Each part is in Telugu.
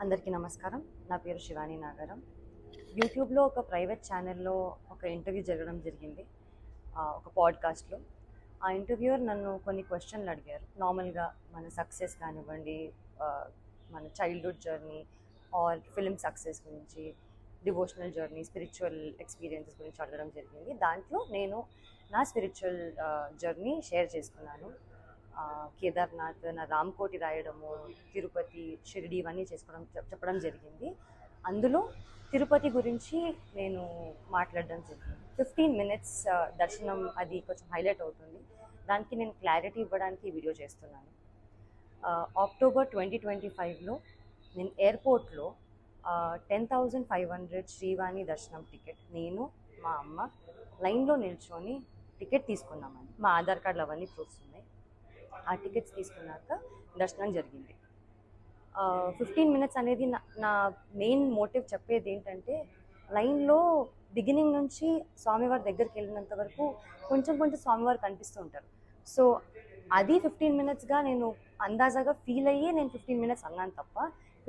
అందరికీ నమస్కారం. నా పేరు శివాని నాగరం. యూట్యూబ్లో ఒక ప్రైవేట్ ఛానల్లో ఒక ఇంటర్వ్యూ జరగడం జరిగింది, ఒక పాడ్కాస్ట్లో. ఆ ఇంటర్వ్యూయర్ నన్ను కొన్ని క్వశ్చన్లు అడిగారు. నార్మల్గా మన సక్సెస్ కానివ్వండి, ఆ, మన childhood journey or film success గురించి, డివోషనల్ జర్నీ, స్పిరిచువల్ ఎక్స్పీరియన్సెస్ గురించి అడగడం జరిగింది. దాంట్లో నేను నా స్పిరిచువల్ జర్నీ షేర్ చేసుకున్నాను. కేదార్నాథ్, నా రామ్కోటి రాయడము, తిరుపతి, షిరిడి ఇవన్నీ చెప్పడం జరిగింది. అందులో తిరుపతి గురించి నేను మాట్లాడడం జరిగింది. 15 మినిట్స్ దర్శనం అది కొంచెం హైలైట్ అవుతుంది. దానికి నేను క్లారిటీ ఇవ్వడానికి వీడియో చేస్తున్నాను. అక్టోబర్ 2025లో నేను ఎయిర్పోర్ట్లో 10,500 శ్రీవాణి దర్శనం టికెట్ నేను, మా అమ్మ లైన్లో నిల్చొని టికెట్ తీసుకున్నామని. మా ఆధార్ కార్డులు అవన్నీ ప్రూఫ్స్ ఉన్నాయి. ఆ టికెట్స్ తీసుకున్నాక దర్శనం జరిగింది. 15 మినిట్స్ అనేది నా మెయిన్ మోటివ్ చెప్పేది ఏంటంటే, లైన్లో బిగినింగ్ నుంచి స్వామివారి దగ్గరికి వెళ్ళినంత వరకు కొంచెం కొంచెం స్వామివారు కనిపిస్తూ ఉంటారు. సో అది 15 మినిట్స్గా నేను అందాజాగా ఫీల్ అయ్యి నేను 15 మినిట్స్ అన్నాను తప్ప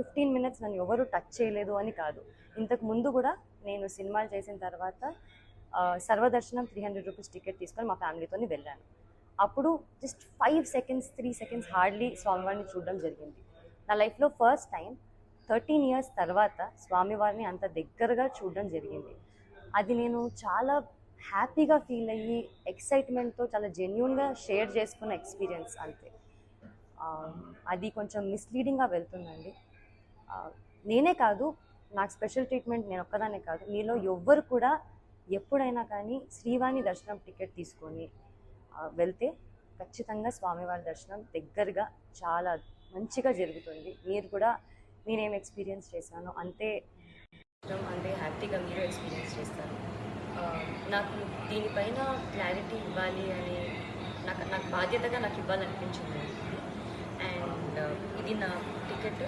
15 మినిట్స్ నన్ను ఎవరు టచ్ చేయలేదు అని కాదు. ఇంతకు ముందు కూడా నేను సినిమాలు చేసిన తర్వాత సర్వదర్శనం 300 రూపీస్ టికెట్ తీసుకొని మా ఫ్యామిలీతో వెళ్ళాను. అప్పుడు జస్ట్ 5 సెకండ్స్ 3 సెకండ్స్ హార్డ్లీ స్వామివారిని చూడడం జరిగింది. నా లైఫ్లో ఫస్ట్ టైం 13 ఇయర్స్ తర్వాత స్వామివారిని అంత దగ్గరగా చూడడం జరిగింది. అది నేను చాలా హ్యాపీగా ఫీల్ అయ్యి ఎక్సైట్మెంట్తో చాలా జెన్యూన్గా షేర్ చేసుకున్న ఎక్స్పీరియన్స్ అంతే. అది కొంచెం మిస్లీడింగ్గా వెళ్తుందండి. నేనే కాదు, నాకు స్పెషల్ ట్రీట్మెంట్ నేను ఒక్కదానే కాదు, మీలో ఎవ్వరు కూడా ఎప్పుడైనా కానీ శ్రీవాణి దర్శనం టికెట్ తీసుకొని వెళ్తే ఖచ్చితంగా స్వామివారి దర్శనం దగ్గరగా చాలా మంచిగా జరుగుతుంది. మీరు కూడా నేనేం ఎక్స్పీరియన్స్ చేశానో అంతే హ్యాపీగా మీరు ఎక్స్పీరియన్స్ చేస్తారు. నాకు దీనిపైన క్లారిటీ ఇవ్వాలి అని నాకు బాధ్యతగా నాకు ఇవ్వాలనిపించింది. అండ్ ఇది నా టికెట్